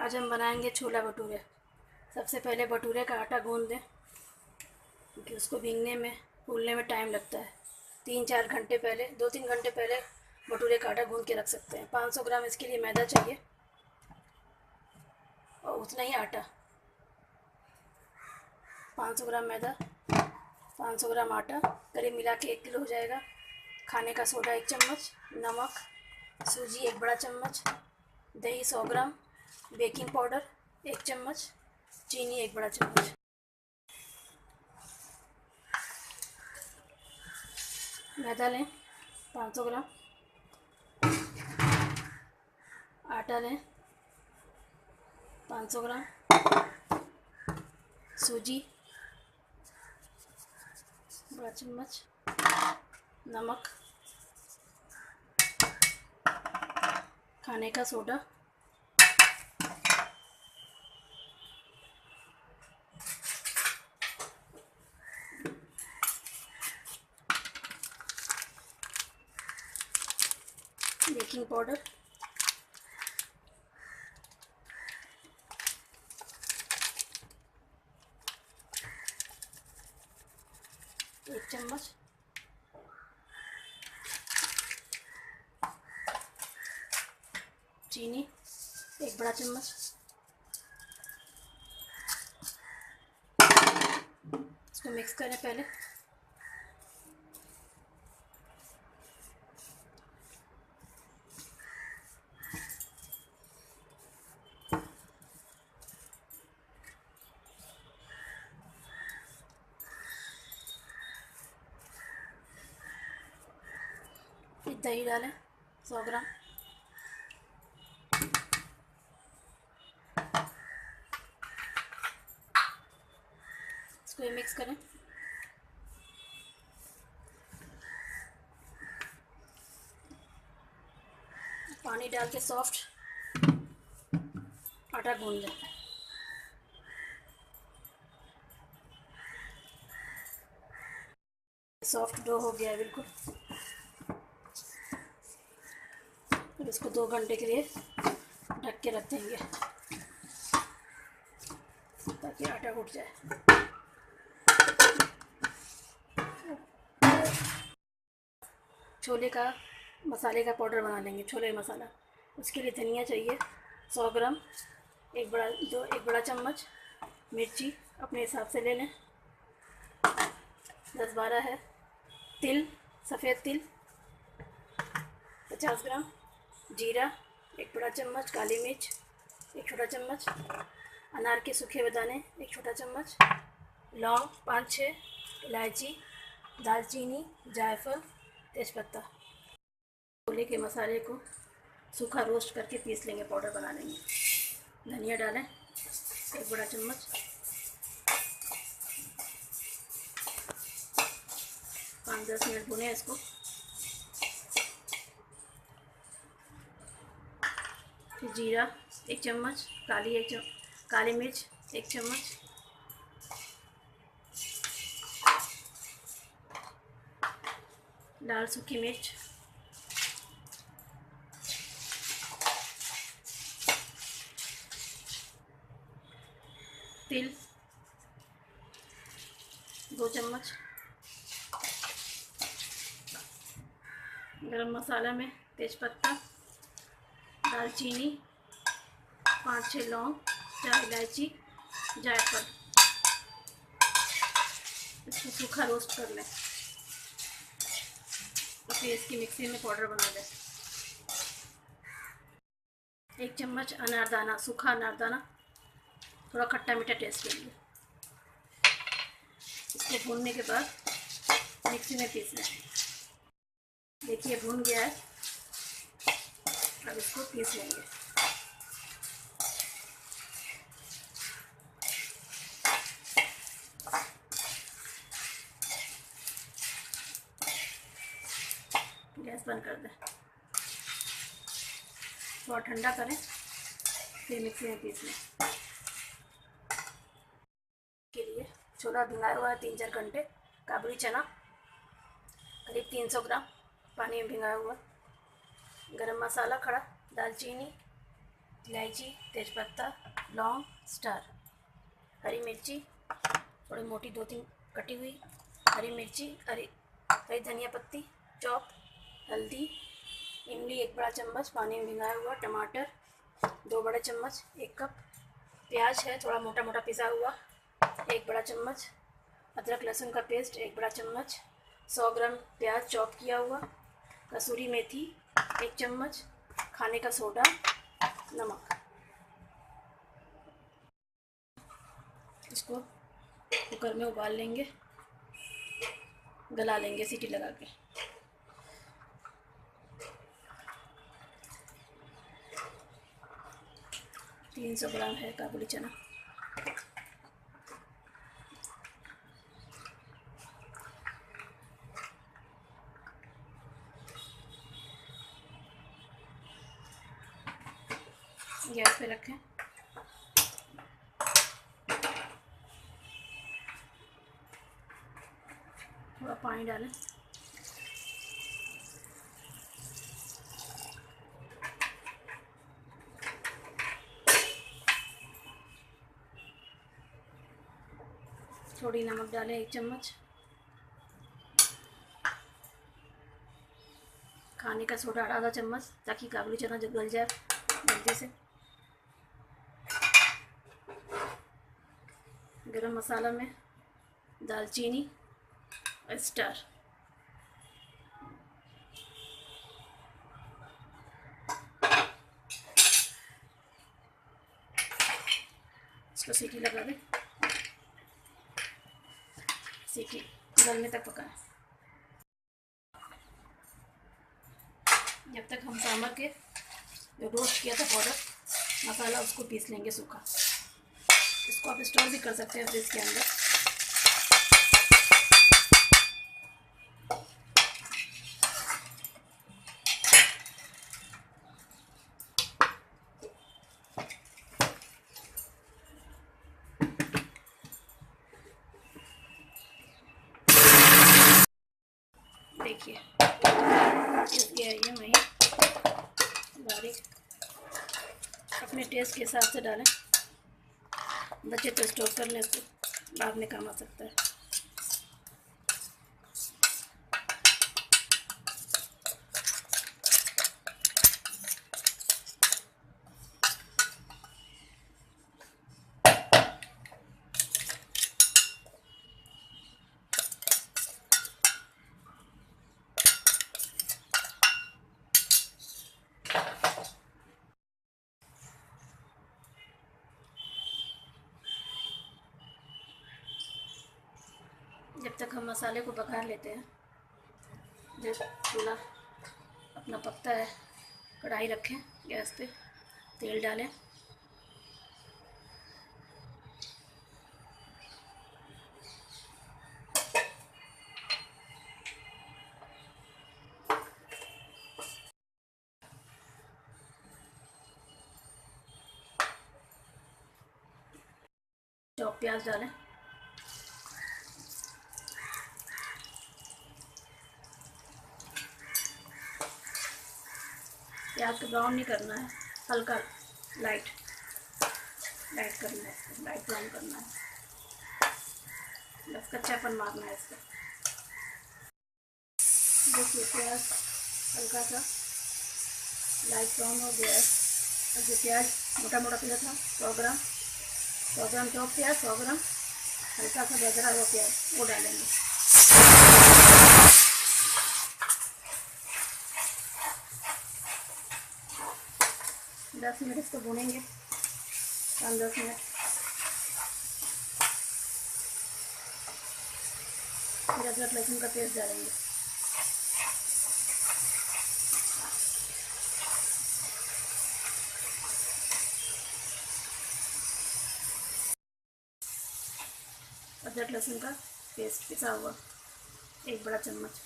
आज हम बनाएंगे छोला भटूरे। सबसे पहले भटूरे का आटा गूंद दें, क्योंकि उसको भीगने में फूलने में टाइम लगता है। 3-4 घंटे पहले, 2-3 घंटे पहले भटूरे का आटा गूंद के रख सकते हैं। 500 ग्राम इसके लिए मैदा चाहिए और उतना ही आटा। 500 ग्राम मैदा, 500 ग्राम आटा, करीब मिला के 1 किलो हो जाएगा। खाने का सोडा 1 चम्मच, नमक, सूजी 1 बड़ा चम्मच, दही 100 ग्राम, बेकिंग पाउडर 1 चम्मच, चीनी 1 बड़ा चम्मच। मैदा लें 500 ग्राम, आटा लें 500 ग्राम, सूजी बड़ा चम्मच, नमक, खाने का सोडा, बेकिंग पाउडर, एक चम्मच, चीनी 1 बड़ा चम्मच, इसको मिक्स करें पहले। फिर दही डालें 100 ग्राम, इसको मिक्स करें। पानी डाल के सॉफ्ट आटा गूंद लें। सॉफ्ट डो हो गया है बिल्कुल। अब इसको 2 घंटे के लिए ढक के रख देंगे ताकि आटा उठ जाए। छोले का मसाले का पाउडर बना लेंगे, छोले मसाला। उसके लिए धनिया चाहिए 100 ग्राम, एक बड़ा चम्मच, मिर्ची अपने हिसाब से ले लें 10-12 है, तिल, सफ़ेद तिल 50 ग्राम, जीरा 1 बड़ा चम्मच, काली मिर्च 1 छोटा चम्मच, अनार के सूखे हुए दाने 1 छोटा चम्मच, लौंग 5-6, इलायची, दालचीनी, जायफल, तेज़पत्ता। छोले के मसाले को सूखा रोस्ट करके पीस लेंगे, पाउडर बना लेंगे। धनिया डालें 1 बड़ा चम्मच, 5-10 मिनट भुनें इसको। फिर जीरा 1 चम्मच, काली मिर्च 1 चम्मच, लाल सूखी मिर्च, तिल 2 चम्मच, गरम मसाला में तेज़पत्ता, दालचीनी, 5-6 लौंग, 4 इलायची, जायफल। इसको सूखा रोस्ट कर लें और फिर इसकी मिक्सी में पाउडर बना लें। 1 चम्मच अनारदाना, सूखा अनारदाना, थोड़ा खट्टा मीठा टेस्ट के लिए। इसको भूनने के बाद मिक्सी में पीस लें। देखिए भून गया है, अब इसको पीस लेंगे। गैस बंद कर दें, थोड़ा ठंडा करें, फिर मिक्सी में पीस लें। के लिए छोला भिंगाया हुआ है 3-4 घंटे, काबुली चना करीब 300 ग्राम पानी में भिंगाया हुआ, गरम मसाला खड़ा, दालचीनी, इलायची, तेज़पत्ता, लौंग, स्टार, हरी मिर्ची थोड़ी मोटी 2-3 कटी हुई, हरी मिर्ची, हरी धनिया पत्ती, चॉप, हल्दी, इमली 1 बड़ा चम्मच पानी में भिंगाया हुआ, टमाटर 2 बड़े चम्मच, 1 कप, प्याज है थोड़ा मोटा मोटा पिसा हुआ 1 बड़ा चम्मच, अदरक लहसुन का पेस्ट 1 बड़ा चम्मच, 100 ग्राम प्याज चॉप किया हुआ, कसूरी मेथी 1 चम्मच, खाने का सोडा, नमक। इसको कुकर में उबाल लेंगे, गला लेंगे सीटी लगा के। तीन 300 ग्राम है काबुली चना। गैस पे रखें, थोड़ा पानी डालें, थोड़ी नमक डालें 1 चम्मच, खाने का सोडा आधा चम्मच ताकि काबुली चना जो गल जाए जल्दी से। गरम मसाला में दालचीनी, स्टार, इसको सीटी लगा दें, सीटी गलने तक पकाएं। जब तक हम सांभर के जो रोस्ट किया था पाउडर मसाला उसको पीस लेंगे सूखा। इसको आप स्टोर भी कर सकते हैं फ्रिज के अंदर। देखिए पीस गया ये वही बारीक, अपने टेस्ट के हिसाब से डालें, बच्चे तो स्टोर कर लें, इसको बाद में काम आ सकता है। जब तक हम मसाले को पका लेते हैं, जब चूल्हा अपना पकता है, कढ़ाई रखें गैस पे, तेल डालें, चॉप प्याज डालें, प्याज को ब्राउन नहीं करना है, हल्का लाइट करना है, इसको लाइट ब्राउन करना है, बस कच्चापन मारना है इसका। देखिए प्याज हल्का सा लाइट ब्राउन हो गया है। और जो प्याज मोटा मोटा पिला था 100 ग्राम चॉप प्याज, 100 ग्राम हल्का सा दरदरा हुआ प्याज वो डालेंगे। 10 मिनट इसको भूनेंगे, 5-10 मिनट, फिर अदरक लहसुन का पेस्ट डालेंगे। अदरक लहसुन का पेस्ट पिसा हुआ 1 बड़ा चम्मच,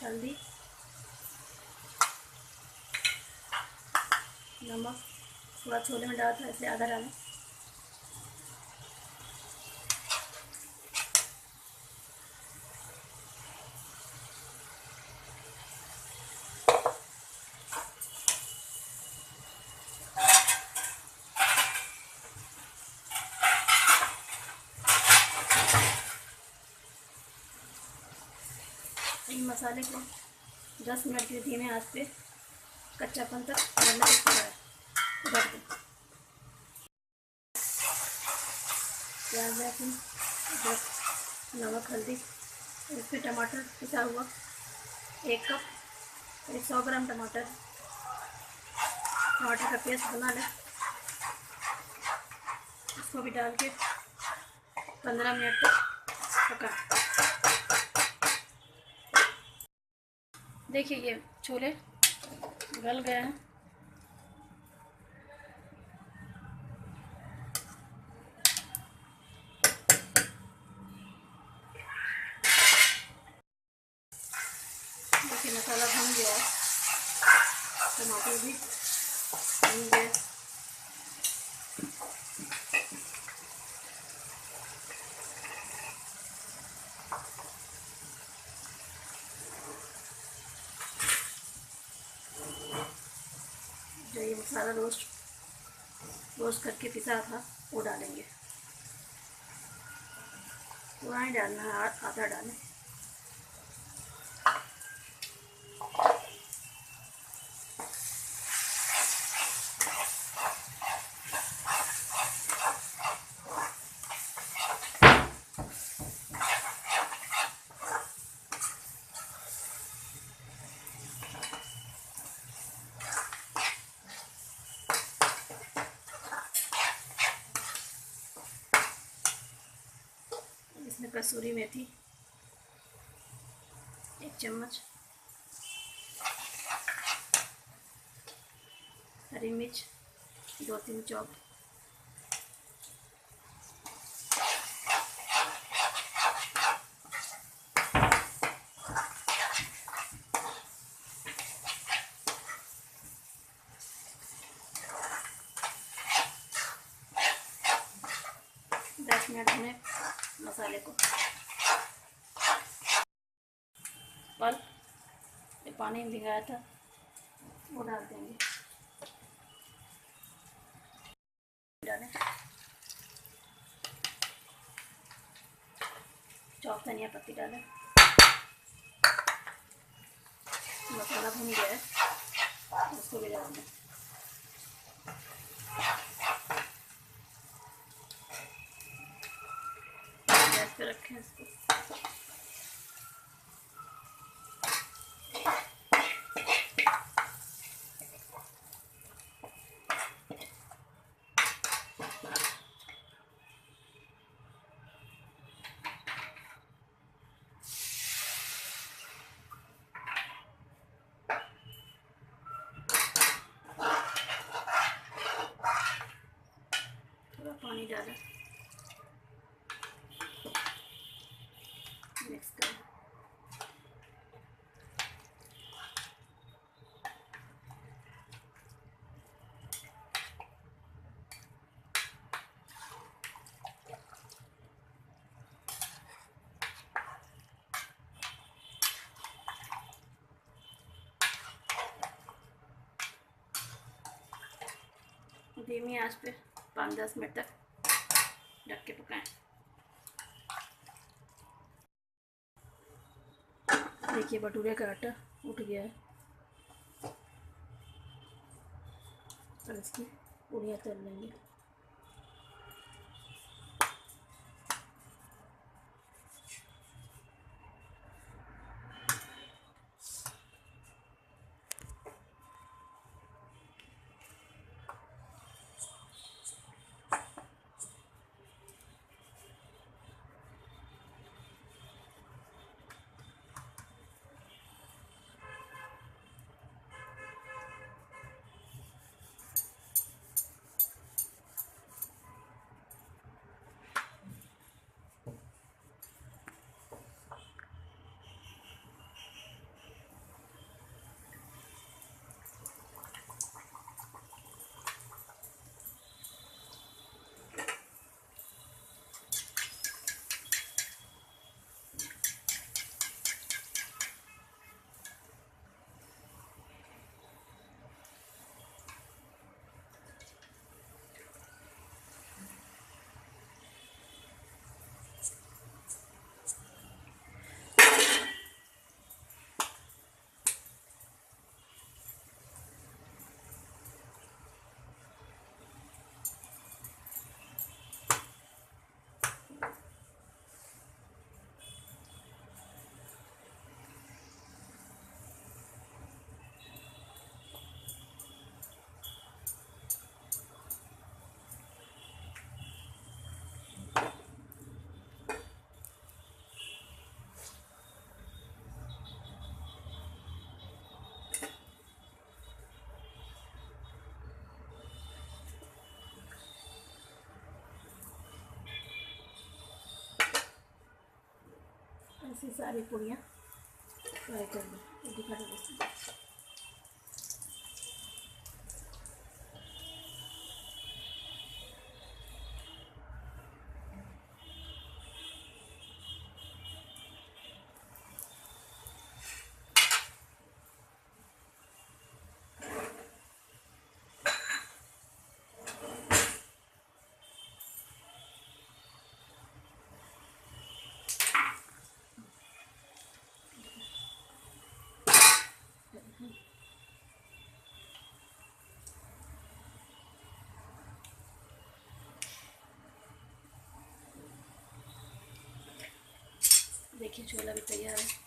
हल्दी, नमक थोड़ा छोले में डाला था इसलिए आधा डालें, मसाले को 10 मिनट के धीमे आंच पे कच्चापन तक बनने तक पकाया। रख दो प्याज, लहसुन, अदरक, नमक, हल्दी। इस पर टमाटर पिसा हुआ 1 कप, 100 ग्राम टमाटर का पेस्ट बना लें। इसको भी डाल के 15 मिनट तक पकाएं। देखिए ये छोले गल गए हैं। देखिए मसाला भून गया है, टमाटर भी भून गए। जो ये मसाला रोस्ट करके पिसा था वो डालेंगे। पूरा नहीं डालना है, आधा डालें। इसमें कसूरी मेथी 1 चम्मच, हरी मिर्च 2-3 चौक, में मसाले को पल ये पानी में भिगाया था वो डाल देंगे। डालें चौक धनिया पत्ती डालें। मसाला भून गया है, उसको भी डाल दें। गैस पे रखें इसको। थोड़ा पानी डालें, मिक्स करें। धीमी आंच पे 5-10 मिनट तक ढक के पकाएं। देखिए भटूरे का आटा उठ गया है और इसकी पूड़ियाँ तल लेंगे। ऐसी सारी पूड़ियाँ फ्राई कर दूँ, ये दिखा दो। देखिए छोला भी तैयार है।